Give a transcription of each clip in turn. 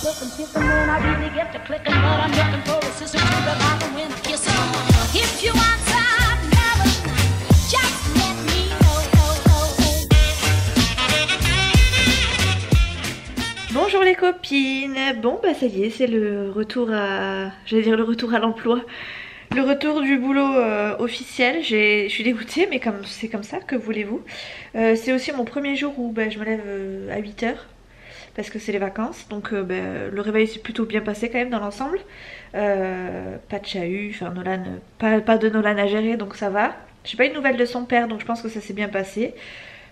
looking, kissing when I really get to clicking, but I'm looking for a sister to revive and win a kiss. If you want some loving, just let me know. Bonjour les copines. Bon bah ça y est, c'est le retour à... j'allais dire le retour à l'emploi. Le retour du boulot officiel. Je suis dégoûtée, mais c'est comme ça, que voulez-vous. C'est aussi mon premier jour où je me lève à 8 h parce que c'est les vacances. Donc le réveil s'est plutôt bien passé quand même dans l'ensemble. Pas de chahut, enfin Nolan, pas de Nolan à gérer, donc ça va. J'ai pas eu de nouvelles de son père, donc je pense que ça s'est bien passé.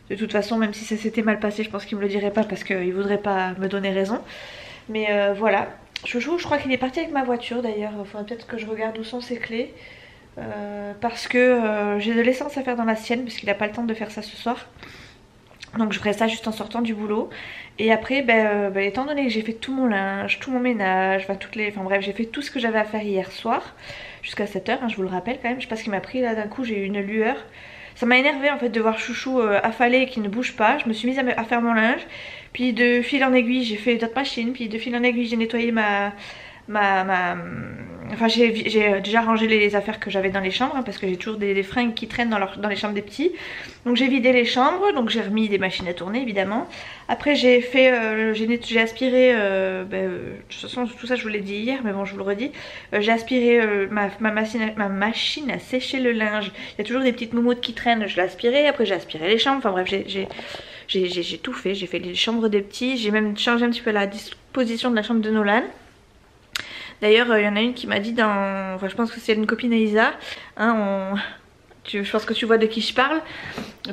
De toute façon, même si ça s'était mal passé, je pense qu'il me le dirait pas parce qu'il voudrait pas me donner raison. Mais voilà. Chouchou, je crois qu'il est parti avec ma voiture d'ailleurs. Il faudrait peut-être que je regarde où sont ses clés. Parce que j'ai de l'essence à faire dans la sienne, parce qu'il n'a pas le temps de faire ça ce soir. Donc je ferai ça juste en sortant du boulot. Et après, étant donné que j'ai fait tout mon linge, tout mon ménage, enfin bref, j'ai fait tout ce que j'avais à faire hier soir, jusqu'à 7 h, je vous le rappelle quand même. Je sais pas ce qui m'a pris là d'un coup, j'ai eu une lueur. Ça m'a énervé en fait de voir Chouchou affalé et qui ne bouge pas. Je me suis mise à faire mon linge. Puis de fil en aiguille j'ai fait d'autres machines. Puis de fil en aiguille j'ai nettoyé enfin j'ai déjà rangé les affaires que j'avais dans les chambres, parce que j'ai toujours des fringues qui traînent dans les chambres des petits. Donc j'ai vidé les chambres, donc j'ai remis des machines à tourner évidemment. Après j'ai fait, j'ai aspiré, de toute façon tout ça je vous l'ai dit hier, mais bon je vous le redis. J'ai aspiré ma machine à sécher le linge. Il y a toujours des petites moumoutes qui traînent, je l'ai aspiré. Après j'ai aspiré les chambres, enfin bref j'ai tout fait. J'ai fait les chambres des petits, j'ai même changé un petit peu la disposition de la chambre de Nolan. D'ailleurs il y en a une qui m'a dit enfin je pense que c'est une copine Elisa, hein, je pense que tu vois de qui je parle,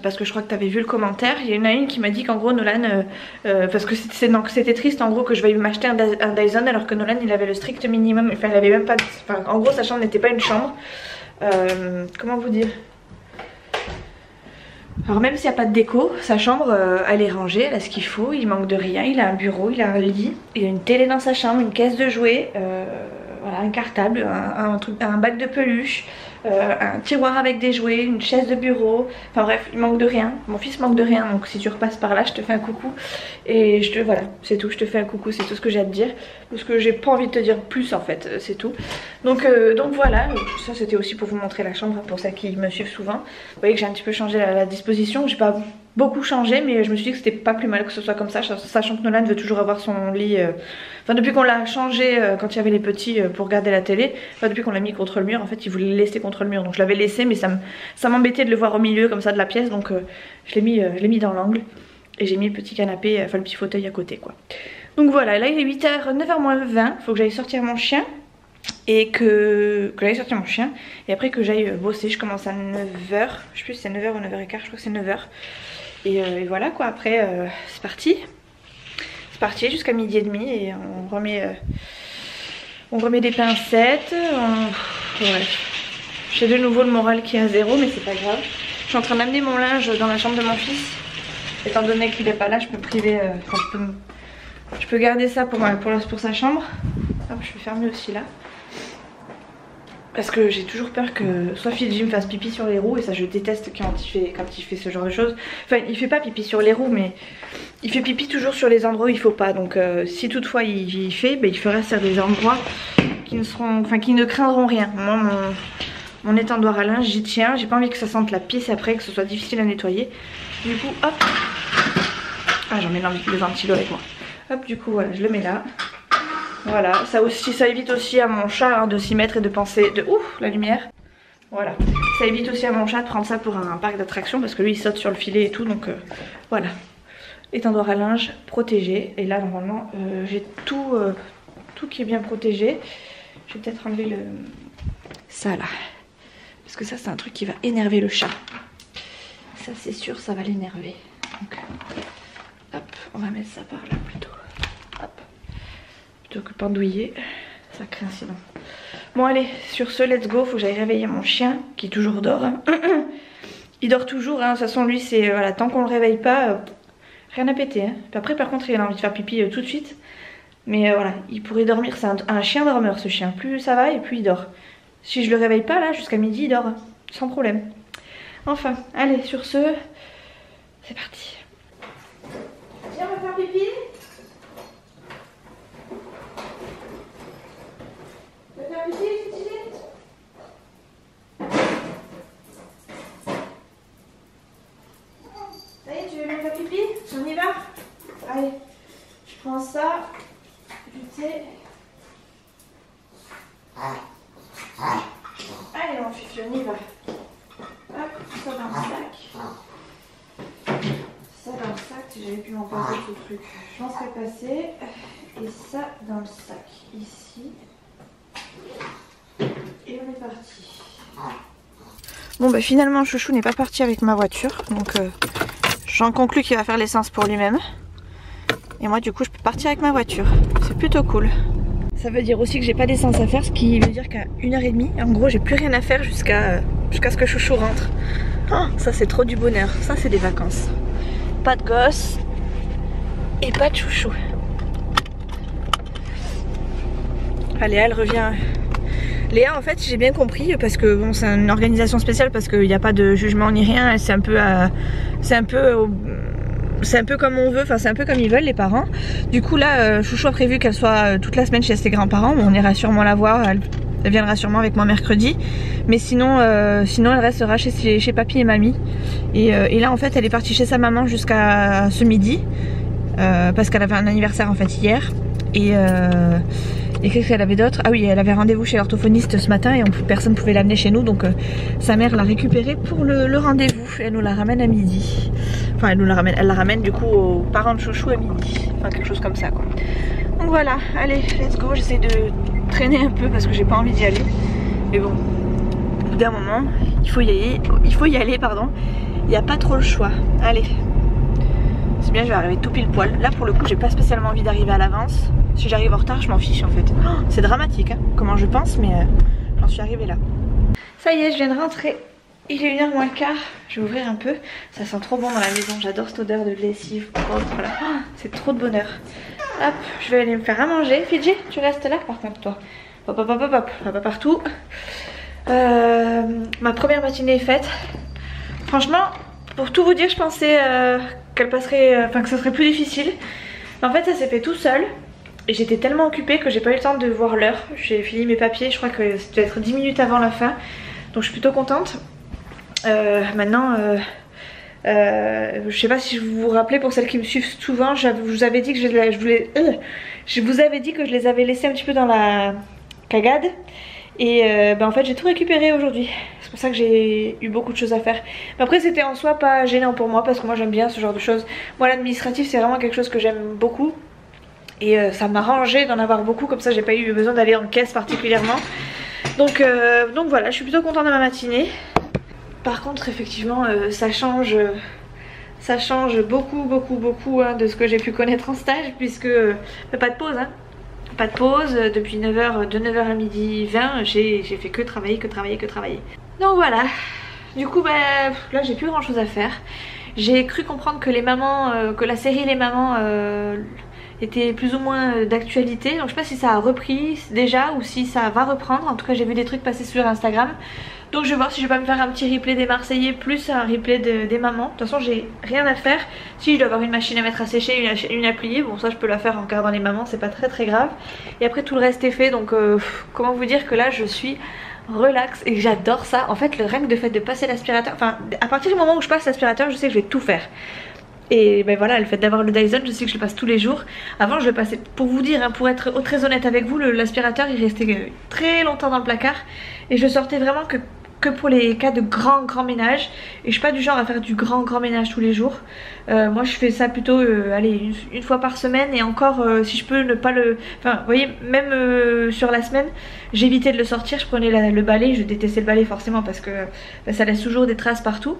parce que je crois que tu avais vu le commentaire. Il y en a une qui m'a dit qu'en gros Nolan, parce que c'était triste en gros que je veuille m'acheter un Dyson alors que Nolan il avait le strict minimum, enfin il avait même pas, enfin en gros sa chambre n'était pas une chambre. Comment vous dire? Alors même s'il n'y a pas de déco, sa chambre elle est rangée, elle a ce qu'il faut, il manque de rien, il a un bureau, il a un lit, il a une télé dans sa chambre, une caisse de jouets, voilà, un cartable, un bac de peluche, un tiroir avec des jouets, une chaise de bureau, enfin bref, il manque de rien. Mon fils manque de rien, donc si tu repasses par là je te fais un coucou et voilà, c'est tout, je te fais un coucou, c'est tout ce que j'ai à te dire, parce que j'ai pas envie de te dire plus en fait, c'est tout. Donc voilà, ça c'était aussi pour vous montrer la chambre, pour ceux qui me suivent souvent. Vous voyez que j'ai un petit peu changé la disposition, j'ai pas beaucoup changé, mais je me suis dit que c'était pas plus mal que ce soit comme ça, sachant que Nolan veut toujours avoir son lit, enfin depuis qu'on l'a changé quand il y avait les petits pour regarder la télé, enfin depuis qu'on l'a mis contre le mur, en fait il voulait le laisser contre le mur, donc je l'avais laissé, mais ça m'embêtait de le voir au milieu comme ça de la pièce, donc je l'ai mis dans l'angle et j'ai mis le petit canapé, enfin le petit fauteuil à côté quoi. Donc voilà, là il est 8 h, 9 h moins 20, faut que j'aille sortir mon chien. Et que j'aille sortir mon chien. Et après que j'aille bosser, je commence à 9 h. Je sais plus si c'est 9 h ou 9 h 15, je crois que c'est 9 h. Et voilà quoi, après c'est parti. C'est parti jusqu'à 12h30 et on remet des pincettes. Bref. J'ai de nouveau le moral qui est à zéro, mais c'est pas grave. Je suis en train d'amener mon linge dans la chambre de mon fils. Étant donné qu'il est pas là, je peux priver. Je peux garder ça pour sa chambre. Hop, je vais fermer aussi là. Parce que j'ai toujours peur que soit Fidji me fasse pipi sur les roues, et ça je déteste quand il fait ce genre de choses. Enfin il fait pas pipi sur les roues, mais il fait pipi toujours sur les endroits où il faut pas. Donc si toutefois il fait, il fera sur des endroits qui ne craindront rien. Moi mon étendoir à linge j'y tiens, j'ai pas envie que ça sente la pisse après, que ce soit difficile à nettoyer. Du coup hop, ah j'en ai le ventilo avec moi. Hop du coup voilà, je le mets là. Voilà, ça évite aussi à mon chat de s'y mettre et de penser de ouf la lumière. Voilà, ça évite aussi à mon chat de prendre ça pour un parc d'attractions, parce que lui il saute sur le filet et tout, donc voilà. Étendoir à linge protégé, et là normalement j'ai tout qui est bien protégé. Je vais peut-être enlever ça là, parce que ça c'est un truc qui va énerver le chat. Ça c'est sûr, ça va l'énerver. Donc hop, on va mettre ça par là plutôt. Plutôt que pendouiller, ça craint sinon. Bon allez, sur ce, let's go, faut que j'aille réveiller mon chien qui toujours dort. Il dort toujours, hein. De toute façon lui c'est, voilà, tant qu'on le réveille pas, rien à péter. Hein. Puis après par contre il a envie de faire pipi tout de suite. Mais voilà, il pourrait dormir, c'est un chien dormeur ce chien. Plus ça va et plus il dort. Si je le réveille pas là, jusqu'à midi il dort, sans problème. Enfin, allez, sur ce, c'est parti. Viens, on va faire pipi. ça, vite fait. Allez mon fifi, on y va. Hop, ça dans le sac. Ça dans le sac, si j'avais pu m'en passer ce truc, je m'en serais passé. Et ça dans le sac, ici. Et on est parti. Bon bah finalement Chouchou n'est pas parti avec ma voiture, donc j'en conclus qu'il va faire l'essence pour lui-même. Et moi du coup je peux partir avec ma voiture, c'est plutôt cool. Ça veut dire aussi que j'ai pas d'essence à faire, ce qui veut dire qu'à 1h30, en gros j'ai plus rien à faire jusqu'à ce que Chouchou rentre. Oh, ça c'est trop du bonheur, ça c'est des vacances. Pas de gosse et pas de Chouchou. Allez, elle revient. Léa en fait j'ai bien compris parce que bon c'est une organisation spéciale parce qu'il n'y a pas de jugement ni rien, c'est un peu comme on veut, enfin c'est un peu comme ils veulent les parents. Du coup là Chouchou a prévu qu'elle soit toute la semaine chez ses grands-parents, on ira sûrement la voir, elle viendra sûrement avec moi mercredi. Mais sinon elle restera chez papy et mamie. Et là en fait elle est partie chez sa maman jusqu'à ce midi parce qu'elle avait un anniversaire en fait hier. Et qu'est-ce qu'elle avait d'autre? Ah oui, elle avait rendez-vous chez l'orthophoniste ce matin et personne ne pouvait l'amener chez nous, donc sa mère l'a récupérée pour le rendez-vous. Elle nous la ramène à midi. Enfin elle la ramène du coup aux parents de Chouchou à midi. Enfin quelque chose comme ça quoi. Donc voilà, allez let's go, j'essaie de traîner un peu parce que j'ai pas envie d'y aller. Mais bon, au bout d'un moment, il faut y aller pardon. Il n'y a pas trop le choix. Allez. C'est bien, je vais arriver tout pile poil. Là pour le coup j'ai pas spécialement envie d'arriver à l'avance. Si j'arrive en retard je m'en fiche en fait. Oh, c'est dramatique hein, comment je pense, mais j'en suis arrivée là. Ça y est, je viens de rentrer. Il est 1h moins le quart. Je vais ouvrir un peu. Ça sent trop bon dans la maison. J'adore cette odeur de lessive propre là. Oh, c'est trop de bonheur. Hop, je vais aller me faire à manger. Fidji, tu restes là par contre toi. Hop hop hop hop hop, pas partout. Ma première matinée est faite. Franchement, pour tout vous dire, je pensais qu'elle passerait, que ça serait plus difficile. Mais en fait ça s'est fait tout seul. Et j'étais tellement occupée que j'ai pas eu le temps de voir l'heure. J'ai fini mes papiers, je crois que ça doit être 10 minutes avant la fin. Donc je suis plutôt contente. Maintenant, je sais pas si je vous rappelez, pour celles qui me suivent souvent, je vous avais dit que je vous avais dit que je les avais laissés un petit peu dans la cagade. Et en fait j'ai tout récupéré aujourd'hui. C'est pour ça que j'ai eu beaucoup de choses à faire. Mais après c'était en soi pas gênant pour moi parce que moi j'aime bien ce genre de choses. Moi l'administratif c'est vraiment quelque chose que j'aime beaucoup. Et ça m'a arrangé d'en avoir beaucoup, comme ça j'ai pas eu besoin d'aller en caisse particulièrement. Donc voilà, je suis plutôt contente de ma matinée. Par contre effectivement ça change beaucoup hein, de ce que j'ai pu connaître en stage, puisque pas de pause hein. Pas de pause, depuis 9h, de 9h à midi 20, j'ai fait que travailler. Donc voilà, du coup là j'ai plus grand chose à faire. J'ai cru comprendre que les mamans, que la série Les Mamans était plus ou moins d'actualité. Donc je sais pas si ça a repris déjà ou si ça va reprendre. En tout cas j'ai vu des trucs passer sur Instagram. Donc je vais voir si je vais pas me faire un petit replay des Marseillais plus un replay des mamans. De toute façon j'ai rien à faire. Si je dois avoir une machine à mettre à sécher, une à plier, bon ça je peux la faire en regardant les mamans, c'est pas très grave. Et après tout le reste est fait, donc comment vous dire que là je suis relax et j'adore ça. En fait le rien que de fait de passer l'aspirateur, enfin à partir du moment où je passe l'aspirateur je sais que je vais tout faire. Et ben voilà, le fait d'avoir le Dyson, je sais que je le passe tous les jours. Avant je le passais, pour vous dire, hein, pour être très honnête avec vous, l'aspirateur il restait très longtemps dans le placard. Et je sortais vraiment que pour les cas de grand ménage. Et je suis pas du genre à faire du grand ménage tous les jours. Moi je fais ça plutôt allez, une fois par semaine. Et encore si je peux ne pas le... Enfin vous voyez, même sur la semaine j'évitais de le sortir. Je prenais le balai, je détestais le balai forcément parce que ça laisse toujours des traces partout.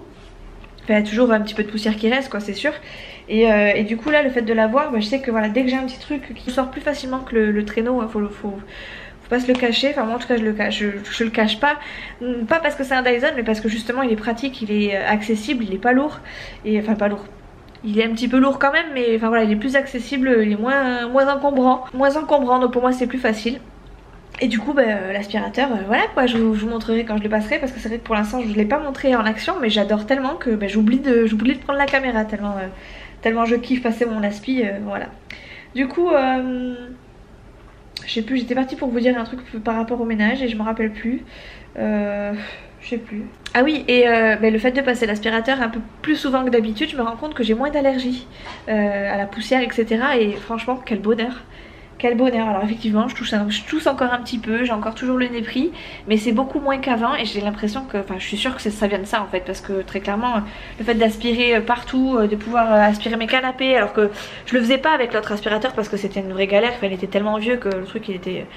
Enfin, il y a toujours un petit peu de poussière qui reste quoi, c'est sûr. Et du coup là le fait de l'avoir, je sais que voilà, dès que j'ai un petit truc qui sort plus facilement que le traîneau, faut pas se le cacher. Enfin moi en tout cas je le cache pas. Pas parce que c'est un Dyson, mais parce que justement il est pratique, il est accessible, il est pas lourd. Et enfin pas lourd, il est un petit peu lourd quand même, mais enfin voilà, il est plus accessible, il est moins encombrant. Donc pour moi c'est plus facile. Et du coup l'aspirateur, voilà quoi, je vous montrerai quand je le passerai, parce que c'est vrai que pour l'instant je ne l'ai pas montré en action, mais j'adore tellement que j'oublie de prendre la caméra tellement je kiffe passer mon aspi, voilà. Du coup je sais plus, j'étais partie pour vous dire un truc par rapport au ménage et je me rappelle plus. Je sais plus. Ah oui, et le fait de passer l'aspirateur un peu plus souvent que d'habitude, je me rends compte que j'ai moins d'allergie à la poussière, etc. Et franchement, quel bonheur. Quel bonheur. Alors effectivement, je tousse encore un petit peu, j'ai encore toujours le nez pris, mais c'est beaucoup moins qu'avant et j'ai l'impression que, enfin je suis sûre que ça vient de ça en fait, parce que très clairement, le fait d'aspirer partout, de pouvoir aspirer mes canapés, alors que je le faisais pas avec l'autre aspirateur parce que c'était une vraie galère, il était tellement vieux que le truc il était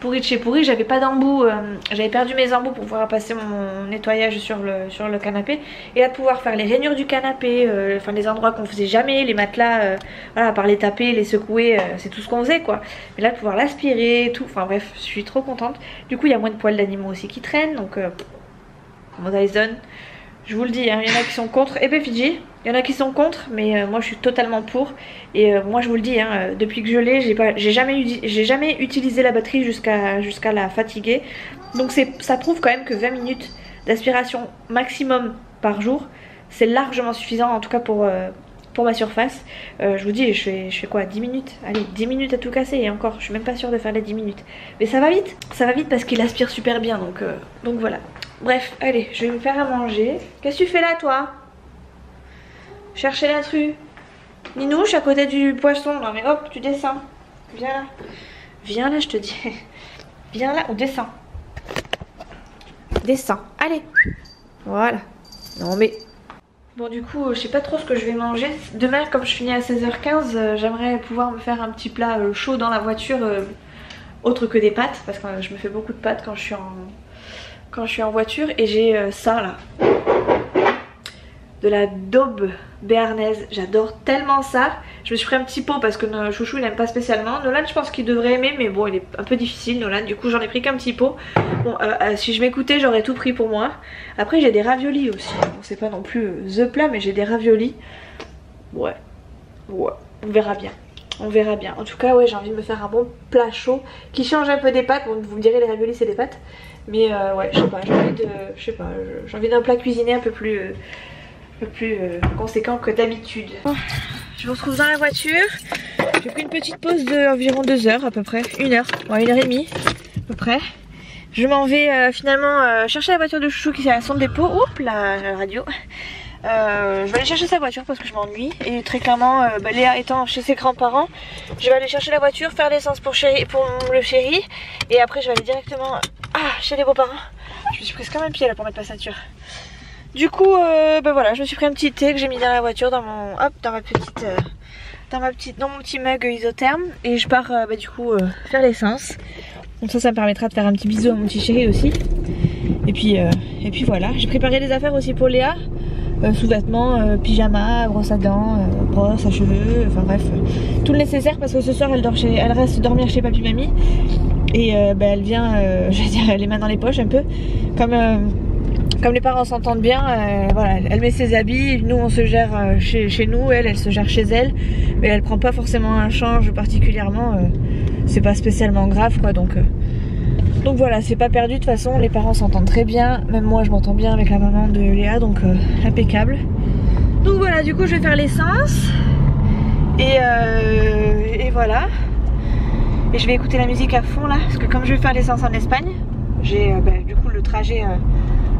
pourri de chez pourri, j'avais pas d'embout, j'avais perdu mes embouts pour pouvoir passer mon nettoyage sur le canapé, et là de pouvoir faire les rainures du canapé, enfin les endroits qu'on faisait jamais, les matelas, voilà, à part les taper, les secouer, c'est tout ce qu'on faisait quoi, mais là de pouvoir l'aspirer et tout, enfin bref, je suis trop contente. Du coup il y a moins de poils d'animaux aussi qui traînent, donc mon Dyson, je vous le dis, hein, il y en a qui sont contre, et ben Fidji, il y en a qui sont contre, mais moi je suis totalement pour. Et moi je vous le dis, hein, depuis que je l'ai, j'ai jamais utilisé la batterie jusqu'à la fatiguer. Donc ça prouve quand même que 20 minutes d'aspiration maximum par jour, c'est largement suffisant, en tout cas pour ma surface. Je vous dis, je fais quoi, 10 minutes? Allez, 10 minutes à tout casser, et encore, je suis même pas sûre de faire les 10 minutes. Mais ça va vite parce qu'il aspire super bien, donc voilà. Bref, allez, je vais me faire à manger. Qu'est-ce que tu fais là, toi? Chercher l'intrus. Ninouche à côté du poisson. Non mais hop, tu descends. Viens là. Viens là, je te dis. Viens là, on descend. Descends. Allez. Voilà. Non mais... Bon du coup, je sais pas trop ce que je vais manger. Demain, comme je finis à 16h15, j'aimerais pouvoir me faire un petit plat chaud dans la voiture, autre que des pâtes. Parce que je me fais beaucoup de pâtes quand je suis en voiture. Et j'ai ça là. De la daube béarnaise, j'adore tellement ça. Je me suis pris un petit pot parce que chouchou il n'aime pas spécialement. Nolan je pense qu'il devrait aimer, mais bon il est un peu difficile Nolan, du coup j'en ai pris qu'un petit pot. Bon si je m'écoutais j'aurais tout pris pour moi. Après j'ai des raviolis aussi, bon, c'est pas non plus the plat, mais j'ai des raviolis. Ouais, on verra bien. On verra bien. En tout cas ouais, j'ai envie de me faire un bon plat chaud qui change un peu des pâtes. Bon vous me direz les raviolis c'est des pâtes, mais ouais je sais pas, j'ai envie d'un plat cuisiné un peu plus conséquent que d'habitude. Bon, je vous retrouve dans la voiture. J'ai pris une petite pause d'environ 2 heures à peu près, 1 heure, ouais 1h30 à peu près. Je m'en vais finalement chercher la voiture de chouchou qui est à son dépôt. Oups la radio. Je vais aller chercher sa voiture parce que je m'ennuie. Et très clairement, Léa étant chez ses grands-parents, je vais aller chercher la voiture, faire l'essence pour le chéri. Et après je vais aller directement chez les beaux-parents. Je me suis prise comme un pied là pour mettre ma ceinture. Du coup, voilà, je me suis pris un petit thé que j'ai mis dans la voiture, dans mon petit mug isotherme, et je pars du coup faire l'essence. Donc ça me permettra de faire un petit bisou à mon petit chéri aussi. Et puis voilà, j'ai préparé des affaires aussi pour Léa, sous-vêtements, pyjama, brosse à dents, brosse à cheveux, enfin bref, tout le nécessaire parce que ce soir elle reste dormir chez papy mamie, et elle vient, je vais dire les mains dans les poches un peu, comme les parents s'entendent bien, voilà, elle met ses habits, nous on se gère chez nous, elle se gère chez elle, mais elle prend pas forcément un change particulièrement, c'est pas spécialement grave quoi, donc voilà, c'est pas perdu de toute façon, les parents s'entendent très bien, même moi je m'entends bien avec la maman de Léa, donc impeccable. Donc voilà, du coup je vais faire l'essence, et voilà, et je vais écouter la musique à fond là, parce que comme je vais faire l'essence en Espagne, j'ai du coup le trajet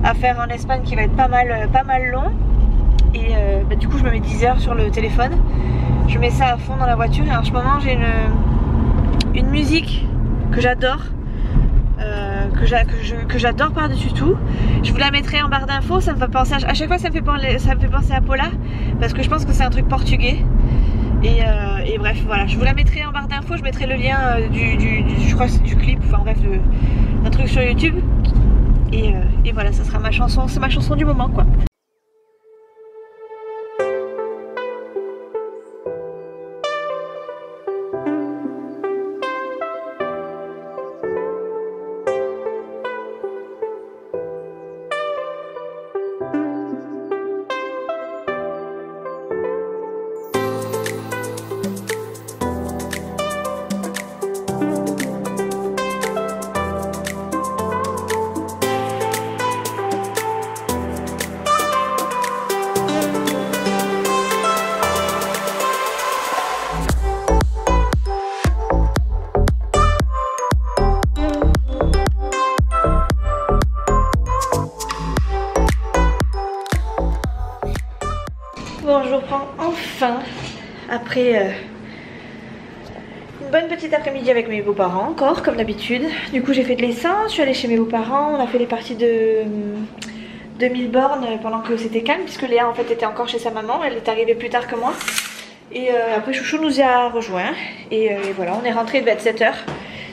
à faire en Espagne qui va être pas mal long, et du coup je me mets 10 heures sur le téléphone, je mets ça à fond dans la voiture, et en ce moment j'ai une musique que j'adore, que j'adore par dessus tout. Je vous la mettrai en barre d'infos, ça me fait penser à chaque fois ça me fait penser à Paula, parce que je pense que c'est un truc portugais, et bref voilà, je vous la mettrai en barre d'infos, je mettrai le lien je crois que c'est du clip, enfin bref d'un truc sur YouTube. Et voilà, ça sera ma chanson, c'est ma chanson du moment quoi. faim après une bonne petite après-midi avec mes beaux-parents encore comme d'habitude. Du coup j'ai fait de l'essence, je suis allée chez mes beaux-parents, on a fait les parties de 2000 bornes pendant que c'était calme puisque Léa en fait était encore chez sa maman, elle est arrivée plus tard que moi. Et après Chouchou nous y a rejoint et voilà, on est rentré, il devait être 7h.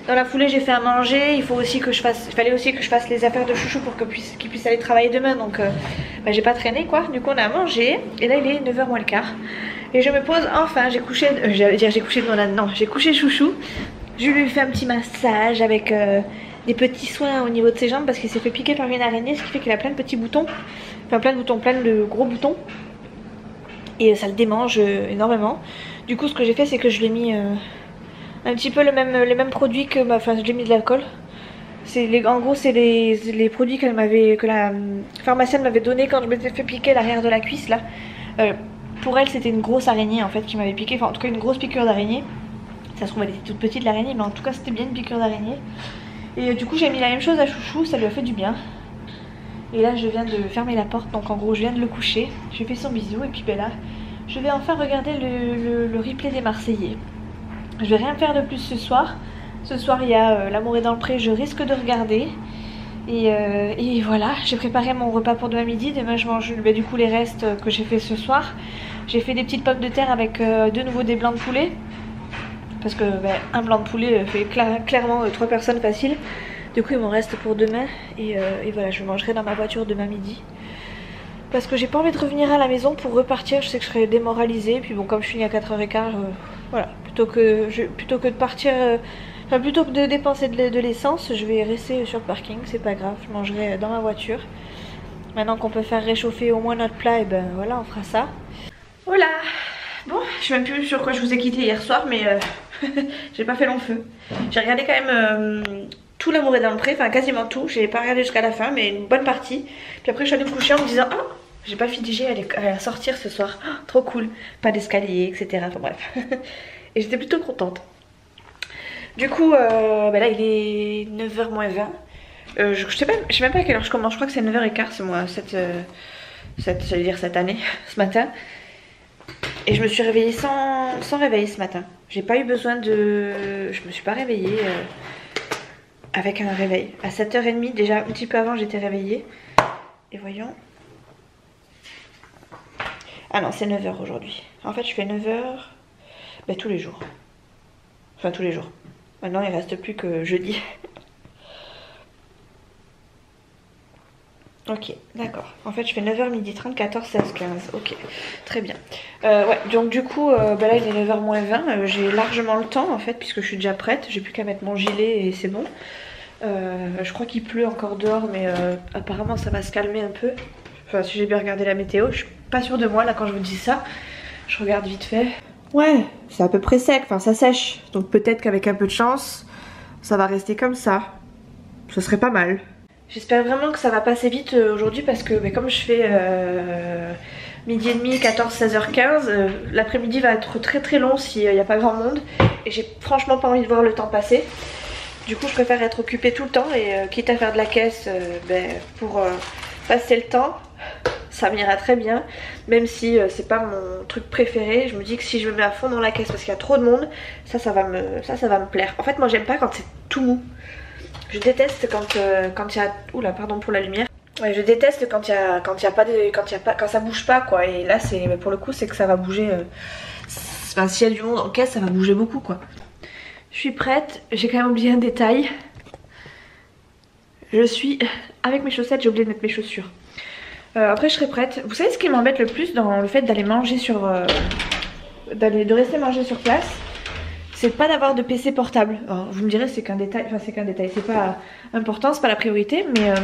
Dans la foulée j'ai fait à manger, il fallait aussi que je fasse les affaires de Chouchou pour qu'il puisse aller travailler demain, donc bah, j'ai pas traîné quoi. Du coup on a mangé et là il est 9h moins le quart. Et je me pose enfin, j'ai couché Chouchou. Je lui fais un petit massage avec des petits soins au niveau de ses jambes parce qu'il s'est fait piquer par une araignée, ce qui fait qu'il a plein de petits boutons, enfin plein de gros boutons. Et ça le démange énormément. Du coup ce que j'ai fait c'est que je lui ai mis un petit peu les mêmes produits que enfin je lui ai mis de l'alcool. En gros c'est les produits que la pharmacienne m'avait donné quand je m'étais fait piquer l'arrière de la cuisse là. Pour elle c'était une grosse araignée en fait qui m'avait piqué, enfin en tout cas une grosse piqûre d'araignée. Ça se trouve elle était toute petite l'araignée, mais en tout cas c'était bien une piqûre d'araignée. Et du coup j'ai mis la même chose à Chouchou, ça lui a fait du bien. Et là je viens de fermer la porte, donc en gros je viens de le coucher. Je lui ai fait son bisou et puis ben là je vais enfin regarder le replay des Marseillais. Je vais rien faire de plus ce soir. Ce soir il y a L'amour est dans le pré, je risque de regarder. Et voilà, j'ai préparé mon repas pour demain midi. Demain je mange du coup les restes que j'ai fait ce soir. J'ai fait des petites pommes de terre avec de nouveau des blancs de poulet. Parce que un blanc de poulet fait clairement 3 personnes facile. Du coup il m'en reste pour demain. Et voilà, je mangerai dans ma voiture demain midi. Parce que j'ai pas envie de revenir à la maison pour repartir. Je sais que je serais démoralisée. Puis bon, comme je finis à 4h15, voilà. Plutôt que de partir... Enfin, plutôt que de dépenser de l'essence, je vais rester sur le parking, c'est pas grave, je mangerai dans ma voiture. Maintenant qu'on peut faire réchauffer au moins notre plat, et ben voilà, on fera ça. Voilà. Bon, je sais même plus sur quoi je vous ai quitté hier soir, mais j'ai pas fait long feu. J'ai regardé quand même tout L'amour est dans le pré, enfin quasiment tout. J'ai pas regardé jusqu'à la fin, mais une bonne partie. Puis après je suis allée me coucher en me disant, oh, j'ai pas fini, elle va sortir ce soir. Oh, trop cool, pas d'escalier, etc. Enfin bref. Et j'étais plutôt contente. Du coup, là il est 9h moins 20. Je sais même pas à quelle heure je commence. Je crois que c'est 9h15, c'est moi, cette année, ce matin. Et je me suis réveillée sans réveil ce matin. J'ai pas eu besoin de... Je me suis pas réveillée avec un réveil. À 7h30, déjà un petit peu avant, j'étais réveillée. Et voyons. Ah non, c'est 9h aujourd'hui. En fait, je fais 9h tous les jours. Enfin, tous les jours. Maintenant, il reste plus que jeudi. Ok, d'accord. En fait, je fais 9h, midi 30, 14, 16, 15. Ok, très bien. Ouais, donc du coup, là, il est 9h moins 20. J'ai largement le temps, en fait, puisque je suis déjà prête. J'ai plus qu'à mettre mon gilet et c'est bon. Je crois qu'il pleut encore dehors, mais apparemment, ça va se calmer un peu. Enfin, si j'ai bien regardé la météo. Je suis pas sûre de moi, là, quand je vous dis ça. Je regarde vite fait. Ouais, c'est à peu près sec, enfin ça sèche. Donc peut-être qu'avec un peu de chance, ça va rester comme ça. Ce serait pas mal. J'espère vraiment que ça va passer vite aujourd'hui parce que comme je fais midi et demi, 14, 16h15, l'après-midi va être très très long s'il n'y a pas grand monde. Et j'ai franchement pas envie de voir le temps passer. Du coup je préfère être occupée tout le temps et quitte à faire de la caisse pour passer le temps. Ça m'ira très bien, même si c'est pas mon truc préféré. Je me dis que si je me mets à fond dans la caisse parce qu'il y a trop de monde, ça va me plaire. En fait moi j'aime pas quand c'est tout mou. Je déteste quand il y a... Oula, pardon pour la lumière. Ouais, je déteste quand ça bouge pas quoi. Et là c'est pour le coup c'est que ça va bouger. Enfin s'il y a du monde en caisse ça va bouger beaucoup quoi. Je suis prête, j'ai quand même oublié un détail. Je suis avec mes chaussettes, j'ai oublié de mettre mes chaussures. Après je serai prête. Vous savez ce qui m'embête le plus dans le fait d'aller manger de rester manger sur place, c'est pas d'avoir de PC portable. Alors, vous me direz c'est qu'un détail, enfin c'est qu'un détail, c'est pas important, c'est pas la priorité, mais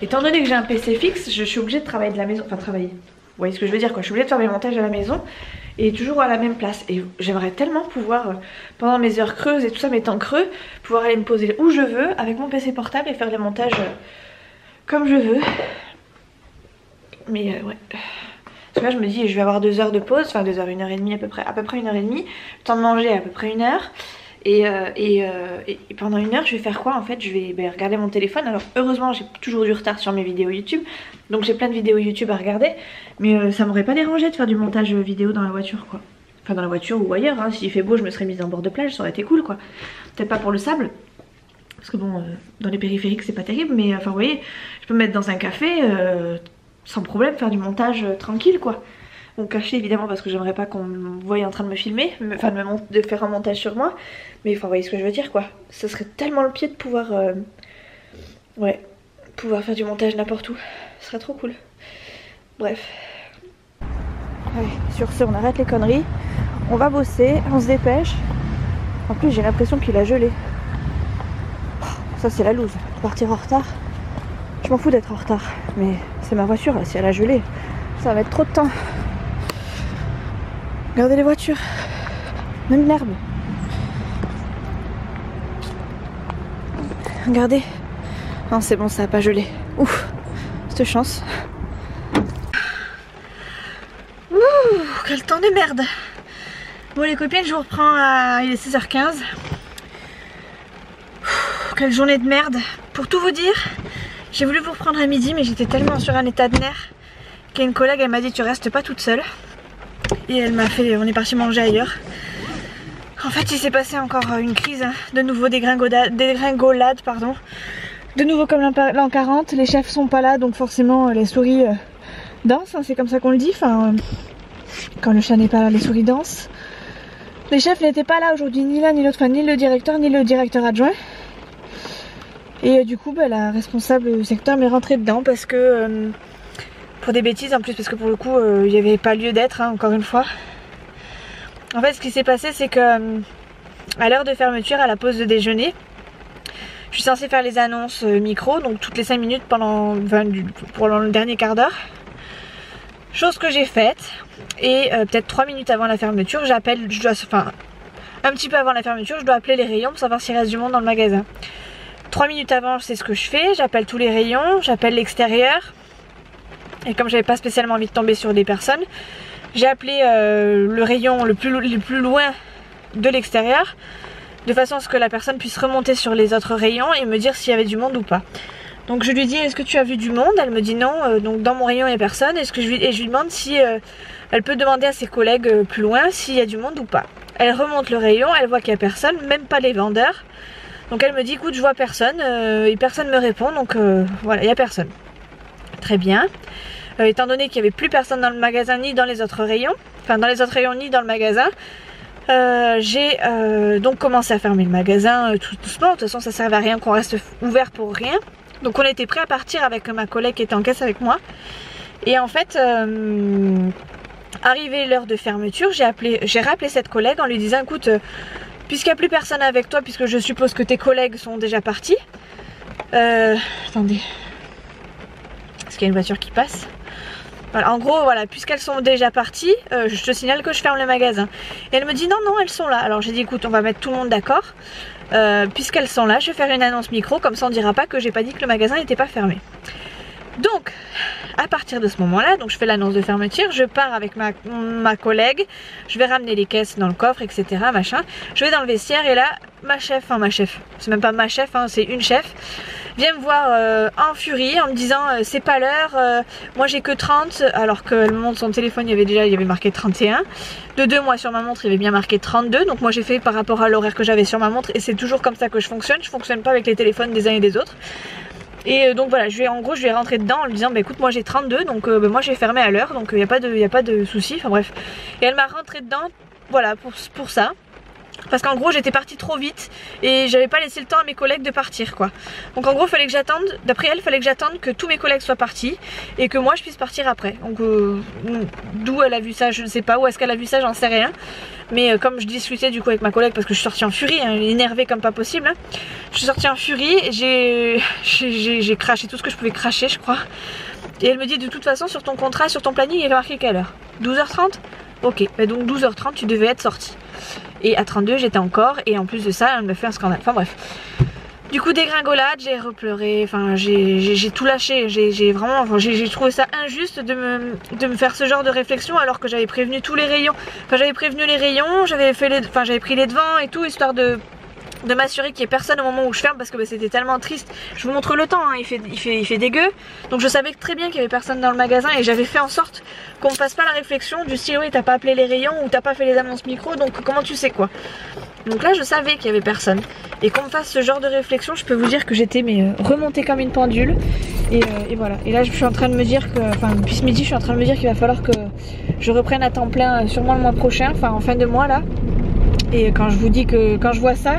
étant donné que j'ai un PC fixe, je suis obligée de travailler de la maison, enfin travailler. Vous voyez ce que je veux dire quoi, je suis obligée de faire mes montages à la maison et toujours à la même place. Et j'aimerais tellement pouvoir, pendant mes heures creuses et tout ça, mes temps creux, pouvoir aller me poser où je veux avec mon PC portable et faire les montages comme je veux. Mais ouais. Parce que là je me dis je vais avoir 2 heures de pause, enfin 2 heures, 1h30 à peu près 1h30. Le temps de manger à peu près 1 heure. Et pendant 1 heure je vais faire quoi en fait? Je vais regarder mon téléphone. Alors heureusement j'ai toujours du retard sur mes vidéos YouTube, donc j'ai plein de vidéos YouTube à regarder, mais ça m'aurait pas dérangé de faire du montage vidéo dans la voiture quoi. Enfin dans la voiture ou ailleurs, hein. S'il fait beau je me serais mise en bord de plage, ça aurait été cool quoi. Peut-être pas pour le sable, parce que bon dans les périphériques c'est pas terrible, mais enfin vous voyez, je peux me mettre dans un café sans problème, faire du montage tranquille quoi. Bon, caché évidemment parce que j'aimerais pas qu'on me voie en train de me filmer, enfin de faire un montage sur moi, mais enfin vous voyez ce que je veux dire quoi. Ce serait tellement le pied de pouvoir pouvoir faire du montage n'importe où, ce serait trop cool. Bref. Allez, sur ce on arrête les conneries, on va bosser, on se dépêche. En plus j'ai l'impression qu'il a gelé. Ça c'est la loose, partir en retard. Je m'en fous d'être en retard, mais c'est ma voiture là, si elle a gelé, ça va mettre trop de temps. Regardez les voitures, même l'herbe. Regardez. Non c'est bon, ça a pas gelé. Ouf, cette chance. Ouh, quel temps de merde. Bon les copines, je vous reprends à... il est 16h15. Quelle journée de merde. Pour tout vous dire, j'ai voulu vous reprendre à midi, mais j'étais tellement sur un état de nerfs qu'une collègue elle m'a dit tu restes pas toute seule. Et elle m'a fait, on est parti manger ailleurs. En fait il s'est passé encore une crise, hein. De nouveau dégringolade, pardon. De nouveau comme l'an 40, les chefs sont pas là donc forcément les souris dansent, hein, c'est comme ça qu'on le dit. Enfin, quand le chat n'est pas là, les souris dansent. Les chefs n'étaient pas là aujourd'hui, ni l'un ni l'autre, enfin ni le directeur adjoint. Et du coup la responsable du secteur m'est rentrée dedans parce que pour des bêtises en plus, parce que pour le coup il n'y avait pas lieu d'être, hein, encore une fois. En fait ce qui s'est passé c'est que à l'heure de fermeture, à la pause de déjeuner, je suis censée faire les annonces micro, donc toutes les 5 minutes pendant le dernier quart d'heure. Chose que j'ai faite, et peut-être 3 minutes avant la fermeture, un petit peu avant la fermeture, je dois appeler les rayons pour savoir s'il reste du monde dans le magasin. 3 minutes avant, c'est ce que je fais, j'appelle tous les rayons, j'appelle l'extérieur. Et comme j'avais pas spécialement envie de tomber sur des personnes, j'ai appelé le rayon le plus loin de l'extérieur, de façon à ce que la personne puisse remonter sur les autres rayons et me dire s'il y avait du monde ou pas. Donc je lui dis est-ce que tu as vu du monde? Elle me dit non, donc dans mon rayon il n'y a personne. Et je lui demande si elle peut demander à ses collègues plus loin s'il y a du monde ou pas. Elle remonte le rayon, elle voit qu'il n'y a personne, même pas les vendeurs. Donc elle me dit écoute je vois personne et personne me répond, donc voilà, il n'y a personne. Très bien. Étant donné qu'il n'y avait plus personne dans le magasin ni dans les autres rayons, enfin dans les autres rayons ni dans le magasin, j'ai donc commencé à fermer le magasin tout doucement. De toute façon ça ne servait à rien qu'on reste ouvert pour rien. Donc on était prêt à partir avec ma collègue qui était en caisse avec moi. Et en fait, arrivé l'heure de fermeture, j'ai rappelé cette collègue en lui disant écoute, puisqu'il n'y a plus personne avec toi, puisque je suppose que tes collègues sont déjà partis. Attendez. Est-ce qu'il y a une voiture qui passe? Voilà, en gros, voilà, puisqu'elles sont déjà parties, je te signale que je ferme le magasin. Et elle me dit non, non, elles sont là. Alors j'ai dit écoute, on va mettre tout le monde d'accord. Puisqu'elles sont là, je vais faire une annonce micro, comme ça on dira pas que j'ai pas dit que le magasin n'était pas fermé. Donc, à partir de ce moment-là, donc je fais l'annonce de fermeture, je pars avec ma collègue, je vais ramener les caisses dans le coffre, etc. Machin. Je vais dans le vestiaire et là, ma chef, c'est même pas ma chef, hein, c'est une chef, vient me voir en furie en me disant c'est pas l'heure, moi j'ai que 30, alors qu'elle me montre son téléphone, il y avait marqué 31. De 2 mois sur ma montre, il y avait bien marqué 32, donc moi j'ai fait par rapport à l'horaire que j'avais sur ma montre et c'est toujours comme ça que je fonctionne pas avec les téléphones des uns et des autres. Et donc voilà, je vais rentrer dedans en lui disant bah écoute moi j'ai 32 donc moi j'ai fermé à l'heure donc il n'y a pas de souci, enfin bref. Et elle m'a rentré dedans, voilà, pour ça. Parce qu'en gros j'étais partie trop vite et j'avais pas laissé le temps à mes collègues de partir quoi. Donc en gros fallait que j'attende, d'après elle fallait que j'attende que tous mes collègues soient partis et que moi je puisse partir après. Donc d'où elle a vu ça je ne sais pas, où est-ce qu'elle a vu ça j'en sais rien. Mais comme je discutais du coup avec ma collègue parce que je suis sortie en furie, hein, énervée comme pas possible hein. Je suis sortie en furie, j'ai craché tout ce que je pouvais cracher je crois. Et elle me dit de toute façon sur ton contrat, sur ton planning il est marqué quelle heure? 12h30? Ok, bah donc 12h30 tu devais être sortie. Et à 32 j'étais encore et en plus de ça elle me fait un scandale, enfin bref. Du coup dégringolade, j'ai repleuré, enfin j'ai tout lâché, j'ai vraiment, enfin, j'ai trouvé ça injuste de me faire ce genre de réflexion alors que j'avais prévenu tous les rayons, enfin j'avais prévenu les rayons, j'avais pris les devants et tout, histoire de m'assurer qu'il n'y ait personne au moment où je ferme parce que bah, c'était tellement triste. Je vous montre le temps, hein, il fait dégueu, donc je savais très bien qu'il n'y avait personne dans le magasin et j'avais fait en sorte qu'on me fasse pas la réflexion du style oui t'as pas appelé les rayons ou t'as pas fait les annonces micro, donc comment tu sais quoi. Donc là je savais qu'il y avait personne et qu'on me fasse ce genre de réflexion, je peux vous dire que j'étais remontée comme une pendule et voilà. Et là je suis en train de me dire que, enfin depuis ce midi je suis en train de me dire qu'il va falloir que je reprenne à temps plein sûrement le mois prochain, enfin en fin de mois là. Et quand je vous dis que quand je vois ça,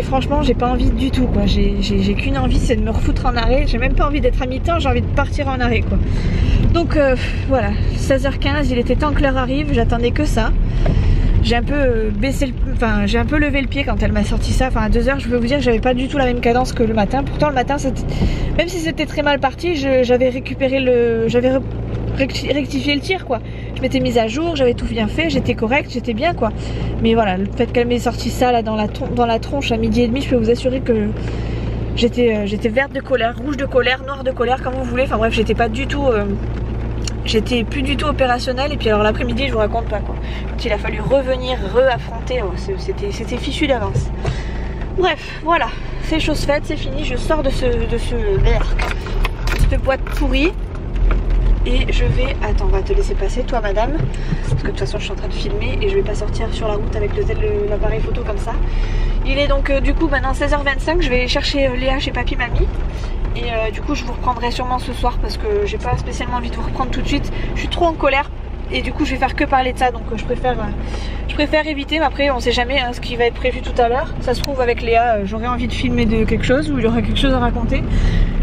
franchement j'ai pas envie du tout quoi, j'ai qu'une envie, c'est de me refoutre en arrêt, j'ai même pas envie d'être à mi-temps, j'ai envie de partir en arrêt quoi. Donc voilà, 16h15, il était temps que l'heure arrive, j'attendais que ça. J'ai un peu j'ai un peu levé le pied quand elle m'a sorti ça, enfin à 2h je peux vous dire que j'avais pas du tout la même cadence que le matin. Pourtant le matin, même si c'était très mal parti, j'avais récupéré j'avais rectifié le tir quoi. Je m'étais mise à jour, j'avais tout bien fait, j'étais correcte, j'étais bien quoi. Mais voilà, le fait qu'elle m'ait sorti ça là dans la tronche à 12h30, je peux vous assurer que j'étais verte de colère, rouge de colère, noire de colère, comme vous voulez. Enfin bref, j'étais pas du tout... j'étais plus du tout opérationnelle. Et puis alors l'après-midi, je vous raconte pas quoi. Quand il a fallu revenir, affronter, c'était fichu d'avance. Bref, voilà, c'est chose faite, c'est fini. Je sors de cette boîte pourrie. Et je vais... Attends, on va te laisser passer toi madame. Parce que de toute façon je suis en train de filmer et je vais pas sortir sur la route avec l'appareil photo comme ça. Il est donc du coup maintenant 16h25, je vais chercher Léa chez papy mamie. Et du coup je vous reprendrai sûrement ce soir parce que j'ai pas spécialement envie de vous reprendre tout de suite. Je suis trop en colère et du coup je vais faire que parler de ça, donc je préfère éviter. Mais après on sait jamais hein, ce qui va être prévu tout à l'heure. Ça se trouve avec Léa j'aurai envie de filmer de quelque chose ou il y aura quelque chose à raconter.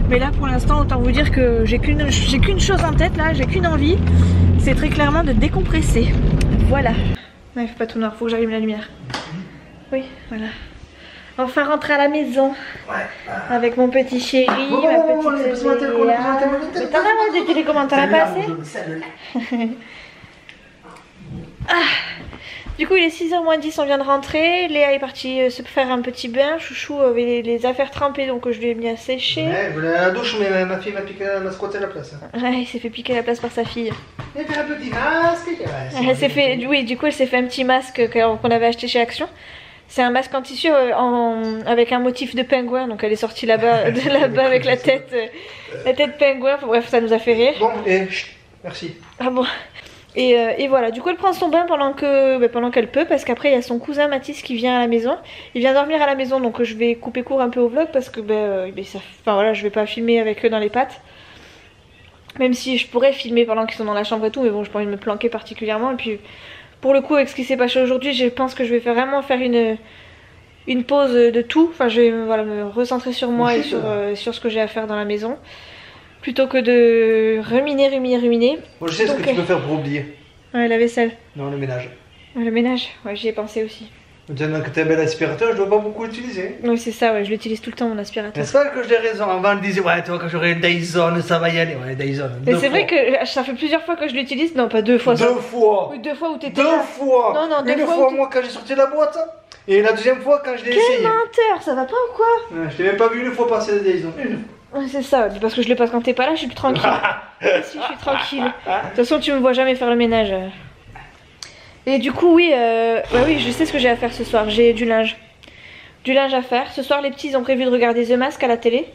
Mais là pour l'instant autant vous dire que j'ai qu'une chose en tête là, j'ai qu'une envie, c'est très clairement de décompresser. Voilà. Non il faut pas tout noir, faut que j'allume la lumière. Oui voilà. Enfin rentrer à la maison avec mon petit chéri, ma petite Léa. Mais t'en as des télécommentaires à passer. Du coup il est 6h moins 10, on vient de rentrer. Léa est partie se faire un petit bain. Chouchou avait les affaires trempées donc je lui ai mis à sécher. Ouais, je voulais à la douche mais ma fille m'a squatté la place. Ouais, il s'est fait piquer la place par sa fille. Elle fait un petit masque. Elle s'est fait, oui, du coup elle s'est fait un petit masque qu'on avait acheté chez Action. C'est un masque en tissu avec un motif de pingouin, donc elle est sortie là-bas avec la tête pingouin. Enfin, bref, ça nous a fait rire. Bon, et merci. Ah bon. Et voilà, du coup elle prend son bain pendant qu'elle peut, parce qu'après il y a son cousin Mathis qui vient à la maison. Il vient dormir à la maison, donc je vais couper court un peu au vlog parce que enfin voilà, je vais pas filmer avec eux dans les pattes. Même si je pourrais filmer pendant qu'ils sont dans la chambre et tout, mais bon, j'ai pas envie de me planquer particulièrement. Et puis pour le coup, avec ce qui s'est passé aujourd'hui, je pense que je vais vraiment faire une pause de tout. Enfin, je vais me recentrer sur moi et sur ce que j'ai à faire dans la maison. Plutôt que de ruminer. Bon, je sais ce que tu peux faire pour oublier. Ouais, la vaisselle. Non, le ménage. Le ménage, ouais, j'y ai pensé aussi. Maintenant que tu as un bel aspirateur, je dois pas beaucoup l'utiliser. Oui, c'est ça, ouais, je l'utilise tout le temps mon aspirateur. N'est-ce pas que j'ai raison? Avant, on disait, ouais, toi, quand j'aurai une Dyson, ça va y aller. Ouais, Dyson. Mais c'est vrai que ça fait plusieurs fois que je l'utilise. Non, pas 2 fois. 2 fois. Oui, 2 fois où t'étais. 2 fois. Non, 2 fois. Une fois, moi, quand j'ai sorti la boîte. Et la deuxième fois, quand je l'ai essayé. Quel menteur, ça va pas ou quoi? Ouais, je t'ai même pas vu une fois passer la Dyson. Ouais, c'est ça, parce que je le passe quand t'es pas là, je suis plus tranquille. Si, je suis tranquille. De toute façon, tu me vois jamais faire le ménage. Et du coup, oui, oui, je sais ce que j'ai à faire ce soir. J'ai du linge. Du linge à faire. Ce soir, les petits ont prévu de regarder The Mask à la télé.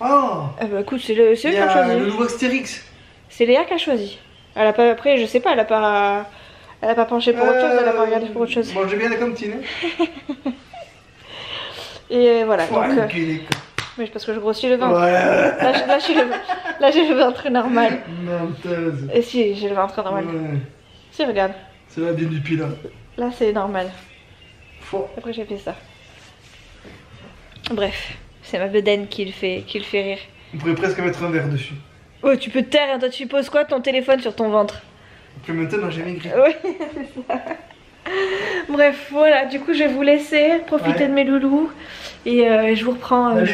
Oh. Bah écoute, c'est eux qui ont choisi. Le nouveau Astérix. C'est Léa qui a choisi. Elle a pas, après, je sais pas, elle a pas penché pour autre chose, elle a pas regardé pour autre chose. Bon, j'ai bien la cantine. Et voilà, donc... Oui, parce que je grossis le ventre. Ouais. Là, j'ai le ventre normal. Menteuse. Et si, j'ai le ventre normal. Ouais. Si, regarde. C'est la bien du pilat. Là, c'est normal. Faux. Après, j'ai fait ça. Bref, c'est ma bedaine qui le fait rire. On pourrait presque mettre un verre dessus. Oh, tu peux te taire, hein. Toi, tu poses quoi ton téléphone sur ton ventre? Plus maintenant, j'ai maigri. Oui, c'est ça. Bref, voilà, du coup, je vais vous laisser profiter de mes loulous. Et je vous reprends. Je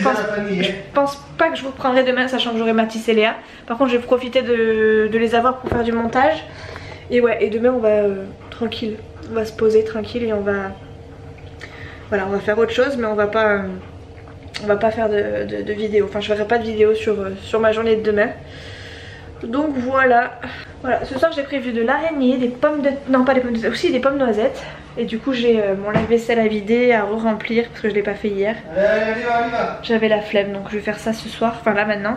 pense pas que je vous reprendrai demain, sachant que j'aurai Mathis et Léa. Par contre, je vais profiter de les avoir pour faire du montage. Et ouais, et demain, on va tranquille. On va se poser tranquille et on va. Voilà, on va faire autre chose, mais on va pas on va pas faire de vidéo. Enfin, je ferai pas de vidéo sur ma journée de demain. Donc voilà. Voilà, ce soir j'ai prévu de l'araignée, des pommes de... Non, pas des pommes de... Aussi des pommes noisettes. Et du coup j'ai mon lave-vaisselle à vider, à re-remplir parce que je l'ai pas fait hier. Allez, on y va. J'avais la flemme, donc je vais faire ça ce soir, enfin là maintenant.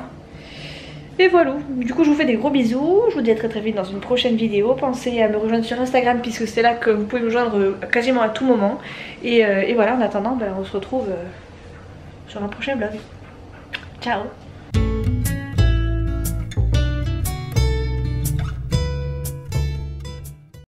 Et voilà, du coup je vous fais des gros bisous, je vous dis à très vite dans une prochaine vidéo. Pensez à me rejoindre sur Instagram puisque c'est là que vous pouvez me joindre quasiment à tout moment. Et voilà, en attendant, ben, on se retrouve sur un prochain vlog. Ciao.